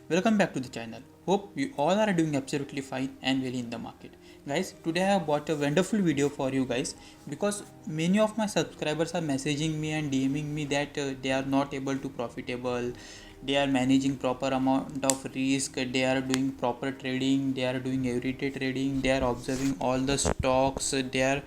welcome back to the channel. Hope you all are doing absolutely fine and well in the market. Guys, today I have bought a wonderful video for you guys because many of my subscribers are messaging me and DMing me that they are not able to profitable, they are managing proper amount of risk, they are doing proper trading, they are doing everyday trading, they are observing all the stocks, they are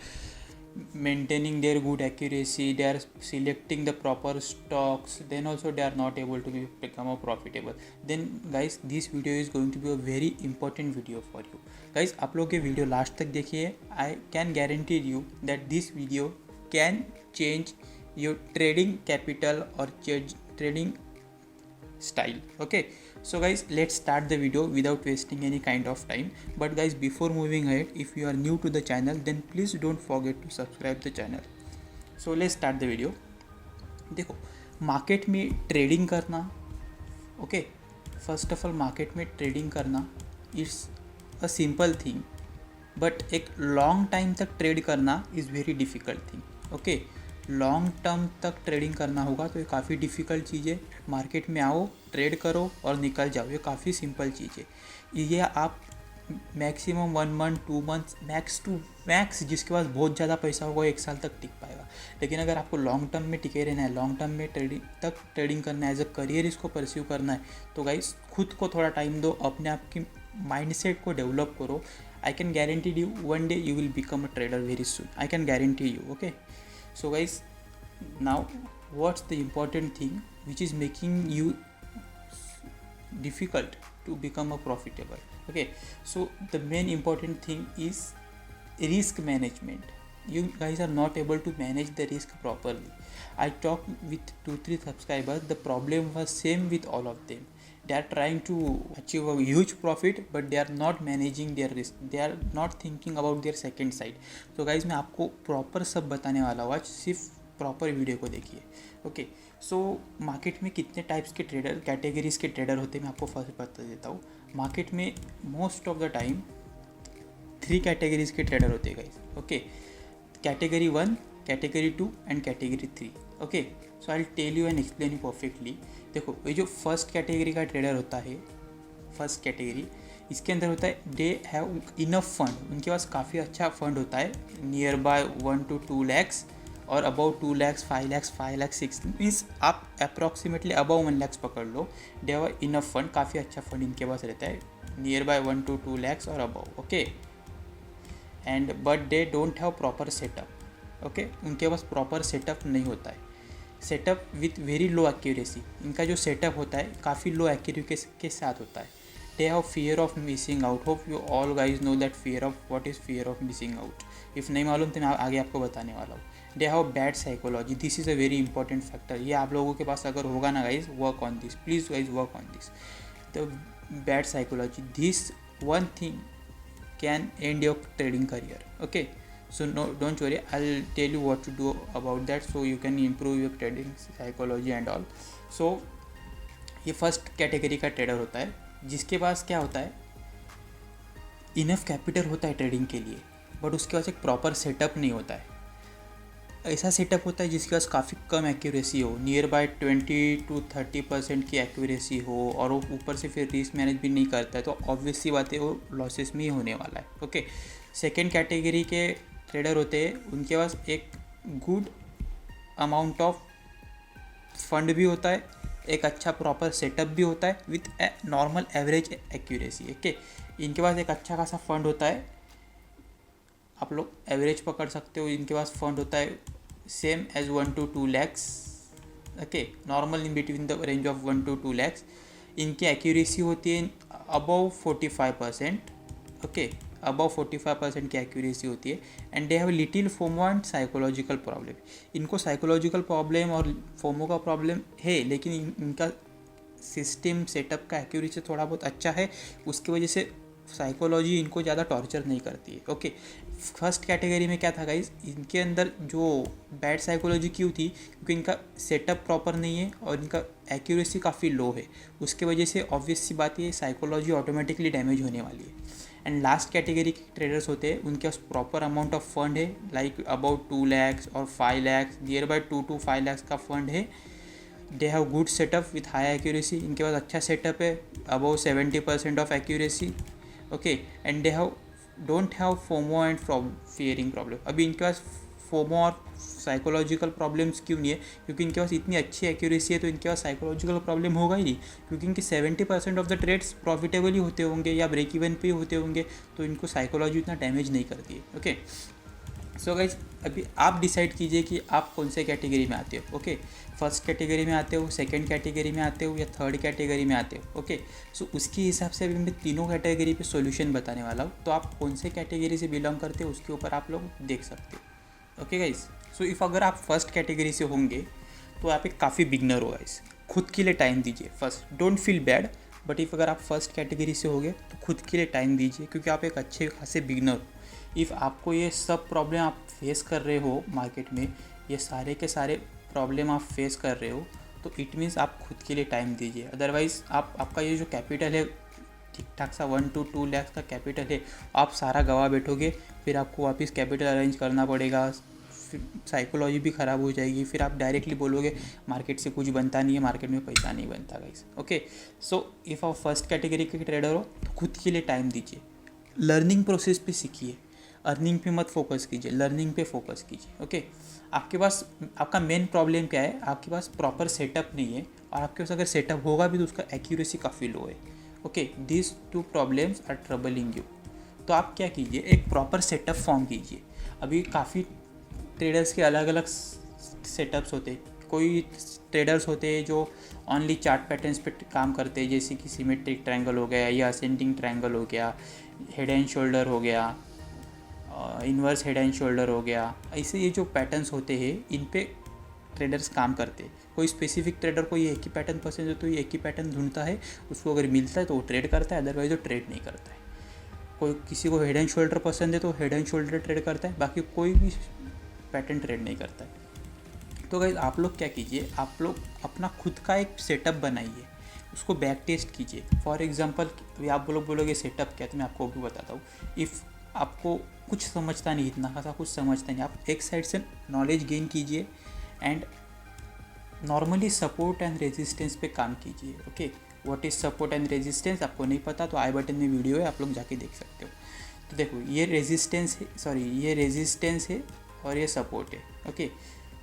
maintaining their good accuracy, they are selecting the proper stocks, then also they are not able to become a profitable. Then guys, this video is going to be a very important video for you guys. आप लोग ये video last तक देखिए. I can guarantee you that this video can change your trading capital or trading style. Okay, so guys, let's start the video without wasting any kind of time. But guys, before moving ahead, if you are new to the channel, then please don't forget to subscribe the channel. So let's start the video. देखो, market में trading करना, okay, first of all market में trading करना it's a simple thing, but एक long time तक trade करना is very difficult thing. Okay, long term तक trading करना होगा तो ये काफ़ी डिफ़िकल्ट चीज़ है. मार्केट में आओ, ट्रेड करो और निकल जाओ, ये काफ़ी सिंपल चीज़ है. ये आप maximum 1 month 2 months max to max, जिसके पास बहुत ज़्यादा पैसा होगा 1 साल तक टिक पाएगा. लेकिन अगर आपको लॉन्ग टर्म में टिके रहना है, लॉन्ग टर्म में ट्रेडिंग करना है, एज अ करियर इसको परस्यू करना है, तो गाइस खुद को थोड़ा टाइम दो, अपने आप की माइंडसेट को डेवलप करो. I can guarantee you one day you will become a trader very soon. I can guarantee you. Okay, so guys, now what's the important thing which is making you difficult to become a profitable? Okay, so the main important thing is risk management. You guys are not able to manage the risk properly. I talked with 2-3 subscribers, the problem was same with all of them. They are trying to achieve a huge profit but they are not managing their risk, they are not thinking about their second side. So guys, मैं आपको proper सब बताने वाला हूँ आज, सिर्फ proper video को देखिए. ओके, सो मार्केट में कितने टाइप्स के ट्रेडर, कैटेगरीज के ट्रेडर होते हैं मैं आपको फर्स्ट बता देता हूँ. मार्केट में most of the time 3 categories के ट्रेडर होते हैं guys. Okay, category 1, category 2 and category 3. Okay, so I will tell you and explain you perfectly. देखो, ये जो फर्स्ट कैटेगरी का ट्रेडर होता है, फर्स्ट कैटेगरी, इसके अंदर होता है दे हैव इनफ फंड, उनके पास काफ़ी अच्छा फंड होता है, नियर बाय 1 to 2 lakhs और about 2 lakhs, 5 lakhs, 5 lakhs, 6 means आप अप्रॉक्सीमेटली अबाउ 1 lakhs पकड़ लो. दे हैव इनफ फंड, काफ़ी अच्छा फंड इनके पास रहता है, नियर बाय 1 to 2 lakhs और about. Okay, and but they don't have proper setup. Okay, उनके पास प्रॉपर सेटअप नहीं होता है, setup with very low accuracy. इनका जो सेटअप होता है काफ़ी लो एक्यूरेसी के साथ होता है. They have fear of missing out. Hope you all guys know that fear of, what is fear of missing out. If नहीं मालूम तो मैं आगे आपको बताने वाला हूँ. They have bad psychology. This is a very important factor. ये आप लोगों के पास अगर होगा ना guys, work on this, please guys work on this. The bad psychology, this one thing can end your trading career. Okay, so no, don't worry, I'll tell you what to do about that so you can improve your trading psychology and all. So ये first category का trader होता है जिसके पास क्या होता है, enough capital होता है ट्रेडिंग के लिए, बट उसके पास एक प्रॉपर सेटअप नहीं होता है. ऐसा सेटअप होता है जिसके पास काफ़ी कम एक्यूरेसी हो, नियर बाय 20 to 30% की एक्यूरेसी हो, और वो ऊपर से फिर रिस्क मैनेज भी नहीं करता है, तो ऑब्वियस सी बात है वो लॉसेस में ही होने वाला है. ओके, सेकेंड कैटेगरी के ट्रेडर होते हैं, उनके पास एक गुड अमाउंट ऑफ फंड भी होता है, एक अच्छा प्रॉपर सेटअप भी होता है with a normal average accuracy. Okay, इनके पास एक अच्छा खासा फंड होता है, आप लोग एवरेज पकड़ सकते हो. इनके पास फंड होता है same as 1 to 2 lakhs. Okay, normal in between the range of 1 to 2 lakhs. इनकी एक्यूरेसी होती है अबव 45%. ओके, अबव 45% की एक्यूरेसी होती है. And they have little FOMO and psychological problem. इनको साइकोलॉजिकल प्रॉब्लम और फोमो का प्रॉब्लम है, लेकिन इनका सिस्टम सेटअप का एक्यूरेसी थोड़ा बहुत अच्छा है, उसकी वजह से साइकोलॉजी इनको ज़्यादा टॉर्चर नहीं करती है. ओके, फर्स्ट कैटेगरी में क्या था गाइज, इनके अंदर जो बैड साइकोलॉजी क्यों थी, क्योंकि इनका सेटअप प्रॉपर नहीं है और इनका एक्यूरेसी काफ़ी लो है, उसके वजह से ऑब्वियस सी बात है साइकोलॉजी ऑटोमेटिकली डैमेज होने वाली है. एंड लास्ट कैटेगरी के ट्रेडर्स होते हैं, उनके पास प्रॉपर अमाउंट ऑफ फंड है, लाइक अबाउट 2 lakhs और 5 lakhs, near by 2 to 5 lakhs का फंड है. They have good setup with high accuracy, इनके पास अच्छा सेटअप है, above 70% of accuracy, okay, and they have don't have FOMO and fearing problem. अभी इनके पास FOMO और psychological problems क्यों नहीं है? क्योंकि इनके पास इतनी अच्छी एक्यूरेसी है, तो इनके पास साइकोलॉजिकल प्रॉब्लम होगा ही नहीं, क्योंकि इनके 70% ऑफ द ट्रेड्स प्रॉफिटेबल ही होते होंगे या ब्रेक इवन पे ही होते होंगे, तो इनको साइकोलॉजी इतना डैमेज नहीं करती है। ओके, सो गाइज अभी आप डिसाइड कीजिए कि आप कौन से कैटेगरी में आते हो। ओके, फर्स्ट कैटेगरी में आते हो, सेकंड कैटेगरी में आते हो, या थर्ड कैटेगरी में आते हो। ओके, सो उसके हिसाब से अभी मैं तीनों कैटेगरी पे सॉल्यूशन बताने वाला हूँ, तो आप कौन से कैटेगरी से बिलोंग करते हो उसके ऊपर आप लोग देख सकते हो। ओके गाइज, सो इफ़ अगर आप फर्स्ट कैटेगरी से होंगे तो आप एक काफ़ी बिगनर हो गाइज, खुद के लिए टाइम दीजिए। First don't feel bad, but if अगर आप फर्स्ट कैटेगरी से होगे तो खुद के लिए टाइम दीजिए, क्योंकि आप एक अच्छे खासे बिगनर हो। इफ़ आपको ये सब प्रॉब्लम आप फेस कर रहे हो मार्केट में, ये सारे के सारे प्रॉब्लम आप फेस कर रहे हो, तो इट मीन्स आप खुद के लिए टाइम दीजिए। अदरवाइज़ आपका ये जो कैपिटल है ठीक ठाक सा 1 to 2 लाख का कैपिटल है, आप सारा गवा बैठोगे, फिर आपको वापस कैपिटल अरेंज करना पड़ेगा, फिर साइकोलॉजी भी ख़राब हो जाएगी, फिर आप डायरेक्टली बोलोगे मार्केट से कुछ बनता नहीं है, मार्केट में पैसा नहीं बनता गाइस। ओके, सो इफ़ आप फर्स्ट कैटेगरी के ट्रेडर हो तो खुद के लिए टाइम दीजिए, लर्निंग प्रोसेस पे सीखिए, अर्निंग पे मत फोकस कीजिए, लर्निंग पे फोकस कीजिए। ओके, आपके पास आपका मेन प्रॉब्लम क्या है? आपके पास प्रॉपर सेटअप नहीं है, और आपके पास अगर सेटअप होगा भी तो उसका एक्यूरेसी काफ़ी लो है। Okay, this 2 problems are troubling you. तो आप क्या कीजिए, एक प्रॉपर सेटअप फॉर्म कीजिए। अभी काफ़ी ट्रेडर्स के अलग अलग सेटअप्स होते हैं। कोई ट्रेडर्स होते हैं जो ओनली चार्ट पैटर्न्स पे काम करते हैं, जैसे कि सिमेट्रिक ट्रायंगल हो गया, या असेंडिंग ट्रायंगल हो गया, हेड एंड शोल्डर हो गया, इन्वर्स हेड एंड शोल्डर हो गया। ऐसे ये जो पैटर्न्स होते हैं इन पे ट्रेडर्स काम करते हैं। कोई स्पेसिफिक ट्रेडर को ये एक ही पैटर्न पसंद है तो ये एक ही पैटर्न ढूंढता है, उसको अगर मिलता है तो वो ट्रेड करता है, अदरवाइज वो ट्रेड नहीं करता है। कोई किसी को हेड एंड शोल्डर पसंद है तो हेड एंड शोल्डर ट्रेड करता है, बाकी कोई भी पैटर्न ट्रेड नहीं करता है। तो गाइस आप लोग क्या कीजिए, आप लोग अपना खुद का एक सेटअप बनाइए, उसको बैक टेस्ट कीजिए। फॉर एग्जांपल अभी आप लोग बोलोगे सेटअप क्या, तो मैं आपको भी बताता हूँ। इफ़ आपको कुछ समझता नहीं, इतना खासा कुछ समझता नहीं, आप एक साइड से नॉलेज गेन कीजिए and normally support and resistance पे काम कीजिए। Okay, what is support and resistance आपको नहीं पता तो आई बटन में वीडियो है, आप लोग जाके देख सकते हो। तो देखो ये रेजिस्टेंस है और ये सपोर्ट है। ओके,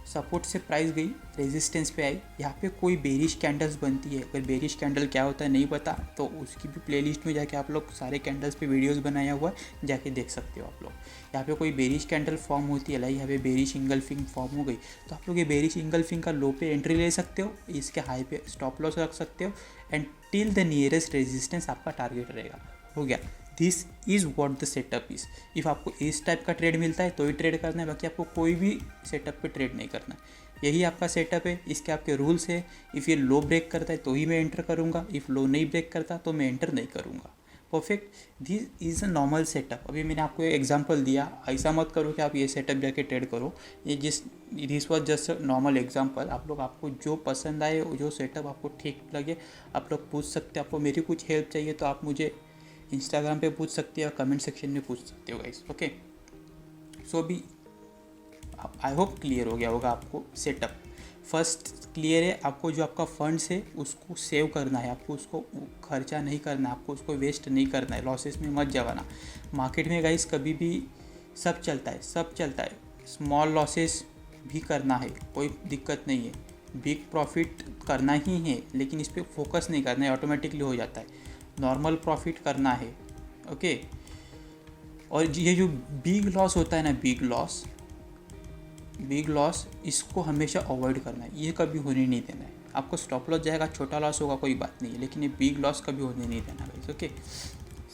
सपोर्ट से प्राइस गई, रेजिस्टेंस पे आई, यहाँ पे कोई बेरिश कैंडल्स बनती है। अगर बेरिश कैंडल क्या होता है नहीं पता तो उसकी भी प्लेलिस्ट में जाके आप लोग सारे कैंडल्स पे वीडियोस बनाया हुआ है, जाके देख सकते हो आप लोग। यहाँ पे कोई बेरिश कैंडल फॉर्म होती है, लाइक यहाँ पे बेरिश इंगल्फिंग फॉर्म हो गई, तो आप लोग ये बेरिश इंगल्फिंग का लो पे एंट्री ले सकते हो, इसके हाई पे स्टॉप लॉस रख सकते हो, and till the nearest resistance आपका टारगेट रहेगा। हो गया, this is what the setup is. If आपको इस टाइप का ट्रेड मिलता है तो ही ट्रेड करना है, बाकी आपको कोई भी सेटअप पे ट्रेड नहीं करना है। यही आपका सेटअप है, इसके आपके रूल्स है। इफ़ ये लो ब्रेक करता है तो ही मैं एंटर करूँगा, इफ़ लो नहीं ब्रेक करता तो मैं एंटर नहीं करूँगा। Perfect, this is a normal setup. अभी मैंने आपको एक एग्जांपल दिया, ऐसा मत करो कि आप ये सेटअप जाके ट्रेड करो। ये this was just a normal example. आप लोग आपको जो पसंद आए, जो सेटअप आपको ठीक लगे, आप लोग पूछ सकते हैं। आपको मेरी कुछ हेल्प चाहिए तो आप मुझे इंस्टाग्राम पे पूछ सकते हो, कमेंट सेक्शन में पूछ सकते हो गाइस। ओके, सो अभी आई होप क्लियर हो गया होगा आपको सेटअप। फर्स्ट क्लियर है, आपको जो आपका फंड्स है उसको सेव करना है, आपको उसको खर्चा नहीं करना, आपको उसको वेस्ट नहीं करना है, लॉसेस में मत जवाना। मार्केट में गाइस कभी भी सब चलता है, स्मॉल लॉसेस भी करना है, कोई दिक्कत नहीं है। बिग प्रॉफिट करना ही है, लेकिन इस पर फोकस नहीं करना है, ऑटोमेटिकली हो जाता है। नॉर्मल प्रॉफिट करना है। ओके, और ये जो बिग लॉस होता है ना, बिग लॉस इसको हमेशा अवॉइड करना है, ये कभी होने नहीं देना है। आपको स्टॉप लॉस जाएगा, छोटा लॉस होगा, कोई बात नहीं है, लेकिन ये बिग लॉस कभी होने नहीं देना guys. Okay,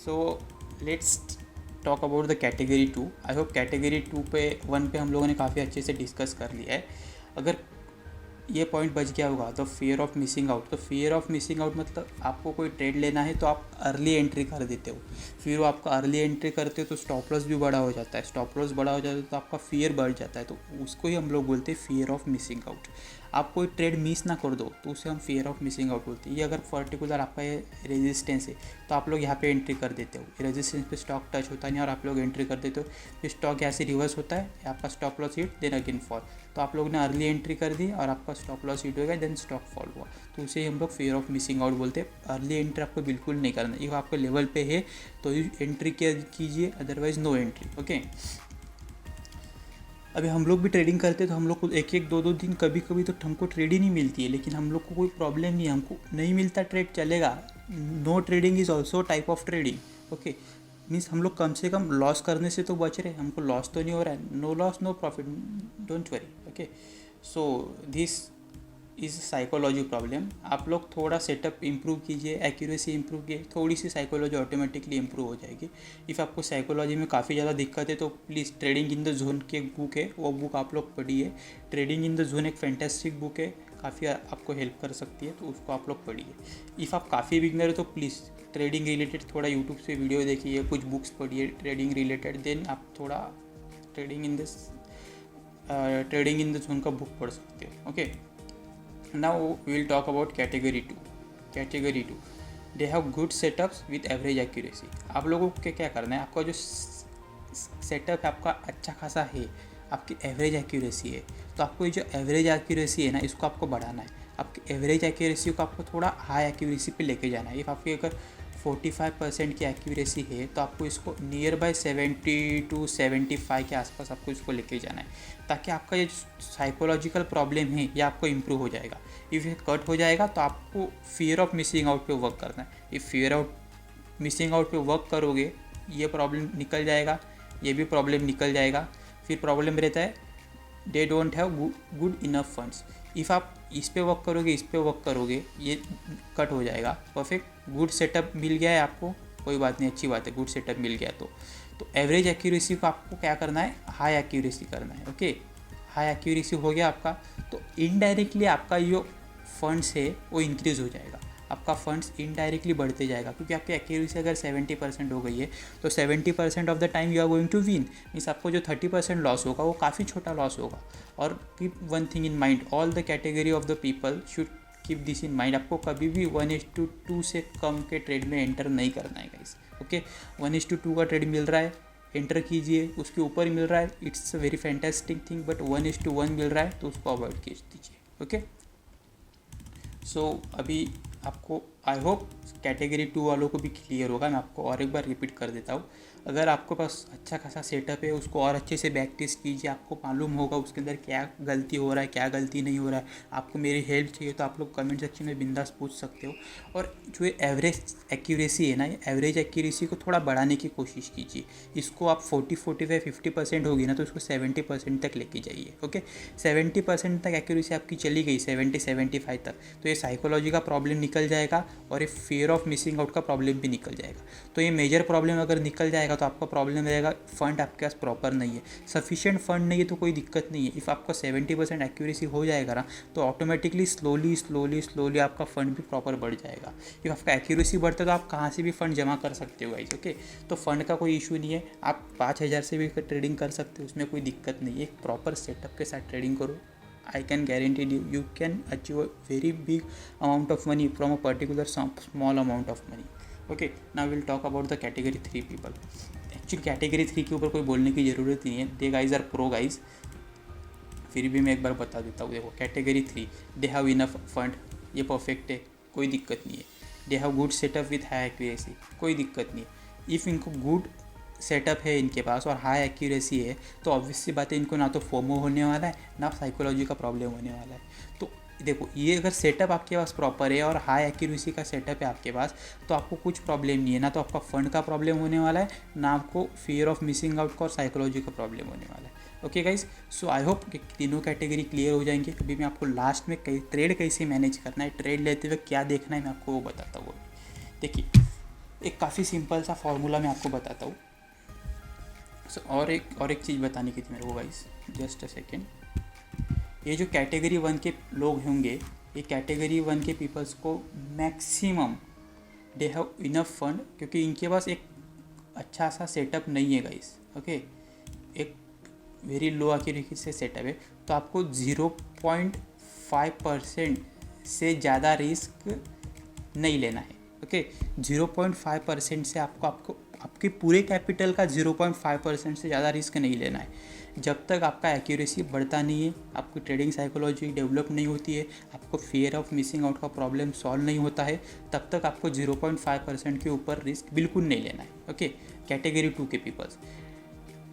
so let's talk about the category 2। I hope category 1 पे हम लोगों ने काफ़ी अच्छे से डिस्कस कर लिया है। अगर ये पॉइंट बच गया होगा तो फियर ऑफ मिसिंग आउट। तो फियर ऑफ मिसिंग आउट मतलब आपको कोई ट्रेड लेना है तो आप अर्ली एंट्री कर देते हो, फिर वो आपका अर्ली एंट्री करते हो तो स्टॉप लॉस भी बड़ा हो जाता है, स्टॉप लॉस बड़ा हो जाता है तो आपका फियर बढ़ जाता है, तो उसको ही हम लोग बोलते हैं फियर ऑफ मिसिंग आउट। आप कोई ट्रेड मिस ना कर दो, तो उसे हम फियर ऑफ मिसिंग आउट बोलते हैं। ये अगर पर्टिकुलर आपका ये रेजिस्टेंस है तो आप लोग यहाँ पे एंट्री कर देते हो, रेजिस्टेंस पे स्टॉक टच होता नहीं और आप लोग एंट्री कर देते हो, फिर स्टॉक यहाँ से रिवर्स होता है, आपका stop loss hit then again fall, तो आप लोग ने अर्ली एंट्री कर दी और आपका स्टॉप लॉस हिट हो गया देन स्टॉक फॉल हुआ, तो उसे हम लोग फियर ऑफ मिसिंग आउट बोलते हैं। अर्ली एंट्री आपको बिल्कुल नहीं करना, ये आपके लेवल पे है तो एंट्री कीजिए, अदरवाइज नो एंट्री। ओके, अभी हम लोग भी ट्रेडिंग करते हैं तो हम लोग को एक एक दो दो दिन कभी कभी तो हमको ट्रेड ही नहीं मिलती है, लेकिन हम लोग को कोई प्रॉब्लम नहीं है, हमको नहीं मिलता ट्रेड चलेगा। No trading is also type of trading. Okay, means हम लोग कम से कम लॉस करने से तो बच रहे हैं, हमको लॉस तो नहीं हो रहा है। No loss no profit, don't worry. Okay, so this is psychology problem. आप लोग थोड़ा सेटअप इंप्रूव कीजिए, एक्यूरेसी इंप्रूव कीजिए, थोड़ी सी साइकोलॉजी ऑटोमेटिकली इंप्रूव हो जाएगी। इफ़ आपको साइकोलॉजी में काफ़ी ज़्यादा दिक्कत है तो please trading in the zone की एक बुक है, वो बुक आप लोग पढ़िए। ट्रेडिंग इन द जोन एक फैंटेस्टिक बुक है, काफ़ी आपको हेल्प कर सकती है, तो उसको आप लोग पढ़िए। इफ़ आप काफ़ी बिगनर है तो प्लीज़ ट्रेडिंग रिलेटेड थोड़ा यूट्यूब से वीडियो देखिए, कुछ बुक्स पढ़िए ट्रेडिंग रिलेटेड, देन आप थोड़ा ट्रेडिंग इन द जोन का बुक पढ़ सकते हो। Okay, now we will talk about category 2. category 2, they have good setups with average accuracy. आप लोगों को क्या करना है, आपका जो सेटअप है आपका अच्छा खासा है, आपकी एवरेज एक्यूरेसी है, तो आपको ये जो एवरेज एक्यूरेसी है ना, इसको आपको बढ़ाना है। आपकी एवरेज एक्यूरेसी को आपको थोड़ा हाई एक्यूरेसी पे लेके जाना है। इफ़ आपकी अगर 45% की एक्यूरेसी है तो आपको इसको नियर बाय 70 to 75 के आसपास आपको इसको लेके जाना है, ताकि आपका ये साइकोलॉजिकल प्रॉब्लम है ये आपको इम्प्रूव हो जाएगा। इफ़ ये कट हो जाएगा तो आपको फियर ऑफ मिसिंग आउट पे वर्क करना है। If fear of missing out पे वर्क करोगे, ये प्रॉब्लम निकल जाएगा, ये भी प्रॉब्लम निकल जाएगा। फिर प्रॉब्लम रहता है दे don't have good enough funds. If आप इस पे वर्क करोगे, इस पे वर्क करोगे, ये कट हो जाएगा। परफेक्ट गुड सेटअप मिल गया है आपको, कोई बात नहीं, अच्छी बात है, गुड सेटअप मिल गया तो एवरेज एक्यूरेसी को आपको क्या करना है, हाई एक्यूरेसी करना है। ओके, हाई एक्यूरेसी हो गया आपका, तो इनडायरेक्टली आपका जो फंड्स है वो इंक्रीज़ हो जाएगा, आपका फंड्स इनडायरेक्टली बढ़ते जाएगा, क्योंकि आपकी एक्यूरेसी अगर 70% हो गई है तो 70% of the time you are going to win. Means आपको जो 30% लॉस होगा वो काफ़ी छोटा लॉस होगा। और keep one thing in mind, all the category of the people should keep this in mind, आपको कभी भी 1:2 से कम के ट्रेड में एंटर नहीं करना है गाइस। ओके, 1:2 का ट्रेड मिल रहा है, एंटर कीजिए, उसके ऊपर मिल रहा है, it's a very fantastic thing, but 1:1 मिल रहा है तो उसको अवॉइड कीज दीजिए। ओके, सो अभी आपको आई होप कैटेगरी 2 वालों को भी क्लियर होगा। मैं आपको और एक बार रिपीट कर देता हूँ, अगर आपके पास अच्छा खासा सेटअप है उसको और अच्छे से बैक टेस्ट कीजिए, आपको मालूम होगा उसके अंदर क्या गलती हो रहा है, क्या गलती नहीं हो रहा है। आपको मेरी हेल्प चाहिए तो आप लोग कमेंट सेक्शन में बिंदास पूछ सकते हो। और जो एवरेज एक्यूरेसी है ना, ये एवरेज एक्यूरेसी को थोड़ा बढ़ाने की कोशिश कीजिए। इसको आप 40-45-50% होगी ना तो उसको 70% तक लेके जाइए। ओके, 70% तक एक्यूरेसी आपकी चली गई, 70-75 तक, तो ये साइकोलॉजी का प्रॉब्लम निकल जाएगा और ये फियर ऑफ मिसिंग आउट का प्रॉब्लम भी निकल जाएगा। तो ये मेजर प्रॉब्लम अगर निकल जाएगा तो आपका प्रॉब्लम रहेगा फंड आपके पास प्रॉपर नहीं है, सफिशिएंट फंड नहीं है तो कोई दिक्कत नहीं है। इफ़ आपका 70% एक्यूरेसी हो जाएगा ना तो ऑटोमेटिकली स्लोली आपका फंड भी प्रॉपर बढ़ जाएगा। इफ़ आपका एक्यूरेसी बढ़ता है तो आप कहाँ से भी फंड जमा कर सकते हो गाइस। ओके, तो फंड का कोई इशू नहीं है, आप 5,000 से भी ट्रेडिंग कर सकते हो, उसमें कोई दिक्कत नहीं है। एक प्रॉपर सेटअप के साथ ट्रेडिंग करो, I can guarantee you can achieve a very big amount of money from a particular small amount of money. Okay, now we'll talk about the category 3 people. Actually category 3 के ऊपर कोई बोलने की ज़रूरत नहीं है, they guys are pro guys, फिर भी मैं एक बार बता देता हूँ। देखो category 3, they have enough fund, ये परफेक्ट है, कोई दिक्कत नहीं है। They have good setup with high accuracy, कोई दिक्कत नहीं है। इफ़ इनको गुड सेटअप है इनके पास और हाई एक्यूरेसी है तो ऑब्वियसली बात है इनको ना तो फोमो होने वाला है ना साइकोलॉजी का प्रॉब्लम होने वाला है। तो देखो ये अगर सेटअप आपके पास प्रॉपर है और हाई एक्यूरेसी का सेटअप है आपके पास तो आपको कुछ प्रॉब्लम नहीं है, ना तो आपका फंड का प्रॉब्लम होने वाला है, ना आपको फियर ऑफ मिसिंग आउट का और साइकोलॉजी का प्रॉब्लम होने वाला है। Okay guys, so I hope कि तीनों कैटेगरी क्लियर हो जाएंगे। अभी मैं आपको लास्ट में ट्रेड कैसे मैनेज करना है, ट्रेड लेते हुए क्या देखना है, मैं आपको वो बताता हूँ। देखिए एक काफ़ी सिंपल सा फॉर्मूला मैं आपको बताता हूँ। और एक चीज़ बताने की थी मेरे को गाइस, जस्ट अ सेकेंड। ये जो कैटेगरी 1 के लोग होंगे, ये कैटेगरी 1 के पीपल्स को maximum they have enough fund, क्योंकि इनके पास एक अच्छा सा सेटअप नहीं है गाइस। ओके, एक वेरी लो एक्यूरेसी से सेटअप है, तो आपको 0.5% से ज़्यादा रिस्क नहीं लेना है। ओके, 0.5% से आपके पूरे कैपिटल का 0.5% से ज़्यादा रिस्क नहीं लेना है। जब तक आपका एक्यूरेसी बढ़ता नहीं है, आपकी ट्रेडिंग साइकोलॉजी डेवलप नहीं होती है, आपको फियर ऑफ मिसिंग आउट का प्रॉब्लम सॉल्व नहीं होता है, तब तक आपको 0.5% के ऊपर रिस्क बिल्कुल नहीं लेना है। ओके, कैटेगरी 2 के peoples,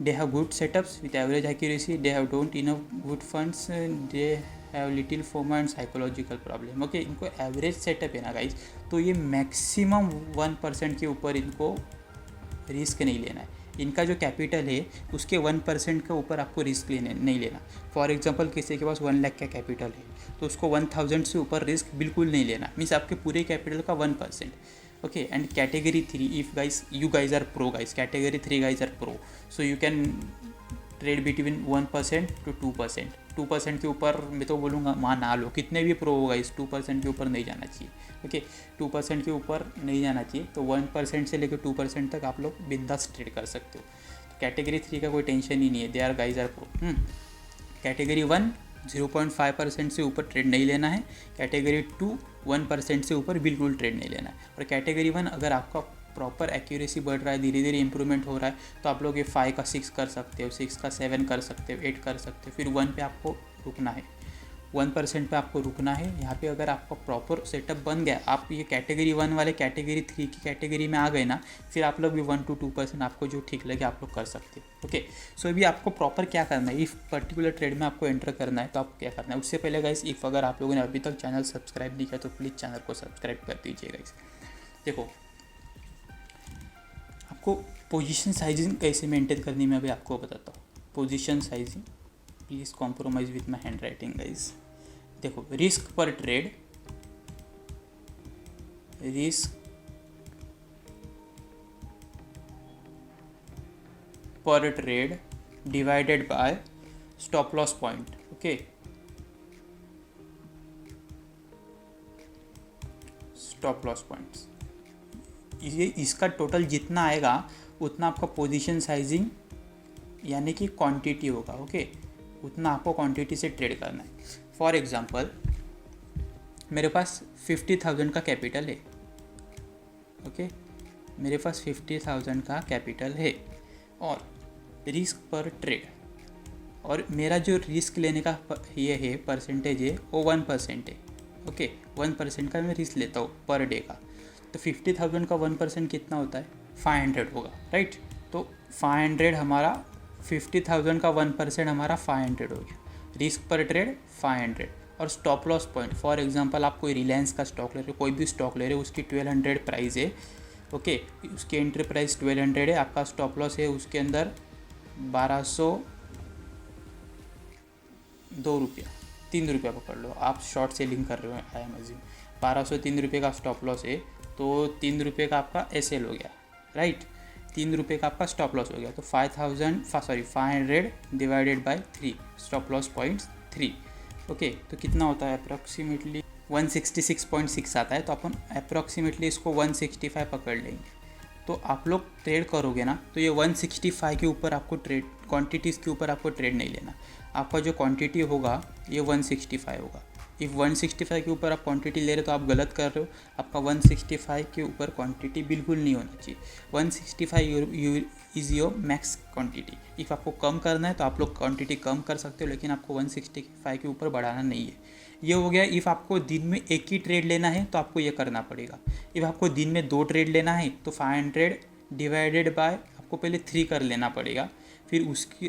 they have good setups with average accuracy, they have don't enough good funds, they have little FOMO and psychological problem। Okay, इनको एवरेज सेटअप है ना गाइज, तो ये मैक्सिमम 1% के ऊपर इनको रिस्क नहीं लेना है। इनका जो कैपिटल है उसके 1% के ऊपर आपको रिस्क नहीं लेना। फॉर एग्जांपल किसी के पास 1 लाख का कैपिटल है तो उसको 1000 से ऊपर रिस्क बिल्कुल नहीं लेना, मीन्स आपके पूरे कैपिटल का 1%। okay, and category 3, if you guys are pro guys, category 3 guys are pro, so you can trade between 1% to 2%। 2% के ऊपर मैं तो बोलूँगा वहाँ ना लो, कितने भी प्रो होगा इस 2% के ऊपर नहीं जाना चाहिए। ओके, 2% के ऊपर नहीं जाना चाहिए, तो 1% से लेकर 2% तक आप लोग बिंदास ट्रेड कर सकते हो। तो कैटेगरी 3 का कोई टेंशन ही नहीं है, they are guys are pro. Category 1 0.5% से ऊपर ट्रेड नहीं लेना है, कैटेगरी 2 1% से ऊपर बिल्कुल ट्रेड नहीं लेना है, और कैटेगरी 1 अगर आपका प्रॉपर एक्यूरेसी बढ़ रहा है, धीरे धीरे इंप्रूवमेंट हो रहा है, तो आप लोग ये 5 का 6 कर सकते हो, 6 का 7 कर सकते हो, 8 कर सकते हो, फिर 1 पे आपको रुकना है, 1% पे आपको रुकना है। यहाँ पे अगर आपका प्रॉपर सेटअप बन गया, आप ये कैटेगरी 1 वाले कैटेगरी 3 की कैटेगरी में आ गए ना, फिर आप लोग भी 1 to 2% आपको जो ठीक लगे आप लोग कर सकते हो। ओके, सो अभी आपको प्रॉपर क्या करना है, इफ़ पर्टिकुलर ट्रेड में आपको एंटर करना है तो आपको क्या करना है। उससे पहले गाइस, इफ़ अगर आप लोगों ने अभी तक चैनल सब्सक्राइब नहीं किया तो प्लीज़ चैनल को सब्सक्राइब कर दीजिए गाइस। देखो, आपको पोजीशन साइजिंग कैसे मेंटेन करनी मैं अभी आपको बताता हूँ। Position sizing, please compromise with my hand writing guys. देखो, रिस्क पर ट्रेड, रिस्क पर trade divided by stop loss point. Okay, stop loss points, ये इसका टोटल जितना आएगा उतना आपका पोजीशन साइजिंग यानी कि क्वांटिटी होगा। ओके, उतना आपको क्वांटिटी से ट्रेड करना है। फॉर एग्जांपल, मेरे पास 50,000 का कैपिटल है। ओके, मेरे पास 50,000 का कैपिटल है और रिस्क पर ट्रेड, और मेरा जो रिस्क लेने का ये है परसेंटेज है वो 1% है। ओके, 1% का मैं रिस्क लेता हूँ पर डे का, तो 50,000 का 1% कितना होता है, 500 होगा, राइट। तो 500 हमारा 50,000 का 1% हमारा 500 हो गया। रिस्क पर ट्रेड 500, और stop loss point, for example आप कोई रिलायंस का स्टॉक ले रहे हो, कोई भी स्टॉक ले रहे हो, उसकी 1200 प्राइस है। ओके, उसकी एंट्री प्राइस 1200 है, आपका स्टॉप लॉस है उसके अंदर 1202 रुपया, 3 रुपया पकड़ लो, आप शॉर्ट सेलिंग कर रहे हो, आई एम अज्यूम 1203 रुपये का स्टॉप लॉस है, तो 3 रुपये का आपका एसएल हो गया, राइट। 3 रुपये का आपका स्टॉप लॉस हो गया, तो 500 divided by 3, stop loss points 3। Okay, तो कितना होता है अप्रॉक्सीमेटली 166.6 आता है, तो अपन अप्रॉक्सीमेटली इसको 165 पकड़ लेंगे। तो आप लोग ट्रेड करोगे ना, तो ये 165 के ऊपर आपको ट्रेड, क्वांटिटीज़ के ऊपर आपको ट्रेड नहीं लेना। आपका जो क्वांटिटी होगा ये 165 होगा। इफ़ 165 के ऊपर आप क्वांटिटी ले रहे हो तो आप गलत कर रहे हो, आपका 165 के ऊपर क्वांटिटी बिल्कुल नहीं होना चाहिए। 165 is your max quantity. If आपको कम करना है तो आप लोग क्वांटिटी कम कर सकते हो, लेकिन आपको 165 के ऊपर बढ़ाना नहीं है। ये हो गया। इफ़ आपको दिन में एक ही ट्रेड लेना है तो आपको ये करना पड़ेगा। इफ़ आपको दिन में 2 ट्रेड लेना है तो 500 डिवाइडेड बाय आपको पहले 3 कर लेना पड़ेगा, फिर उसकी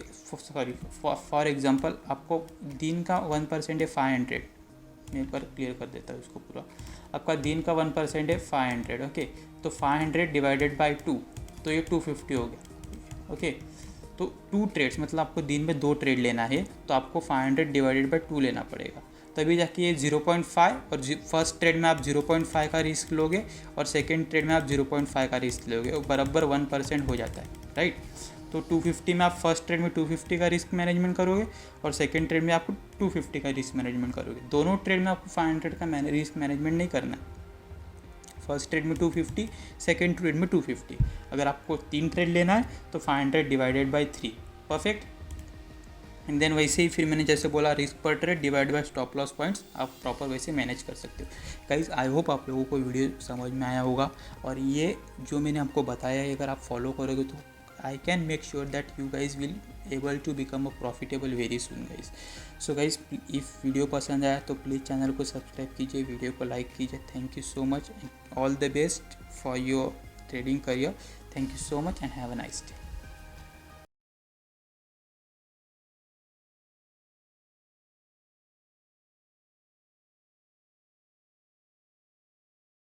फॉर एग्जांपल आपको दिन का 1% है 500, मैं एक बार क्लियर कर देता हूँ इसको पूरा। आपका दिन का 1% है 500, ओके, तो 500 डिवाइडेड बाय 2, तो ये 250 हो गया। ओके, तो 2 ट्रेड्स मतलब आपको दिन में 2 ट्रेड लेना है तो आपको 500 डिवाइडेड बाय 2 लेना पड़ेगा, तभी जाके ये 0.5, और फर्स्ट ट्रेड में आप 0.5 का रिस्क लोगे और सेकेंड ट्रेड में आप 0.5 का रिस्क लोगे, और बराबर 1% हो जाता है, राइट। तो 250 में आप फर्स्ट ट्रेड में 250 का रिस्क मैनेजमेंट करोगे और सेकेंड ट्रेड में आपको 250 का रिस्क मैनेजमेंट करोगे। दोनों ट्रेड में आपको 500 का रिस्क मैनेजमेंट नहीं करना है। फर्स्ट ट्रेड में 250, सेकेंड ट्रेड में 250। अगर आपको 3 ट्रेड लेना है तो 500 divided by 3, perfect. And then वैसे ही फिर मैंने जैसे बोला रिस्क पर trade divide by stop loss points, आप प्रॉपर वैसे मैनेज कर सकते हो। गाइज आई होप आप लोगों को वीडियो समझ में आया होगा, और ये जो मैंने आपको बताया है अगर आप फॉलो करोगे तो I can make sure that you guys will able to become a profitable very soon guys. So guys if video पसंद आया तो प्लीज़ चैनल को सब्सक्राइब कीजिए, वीडियो को लाइक कीजिए। Thank you so much, all the best for your trading career. Thank you so much and have a nice day.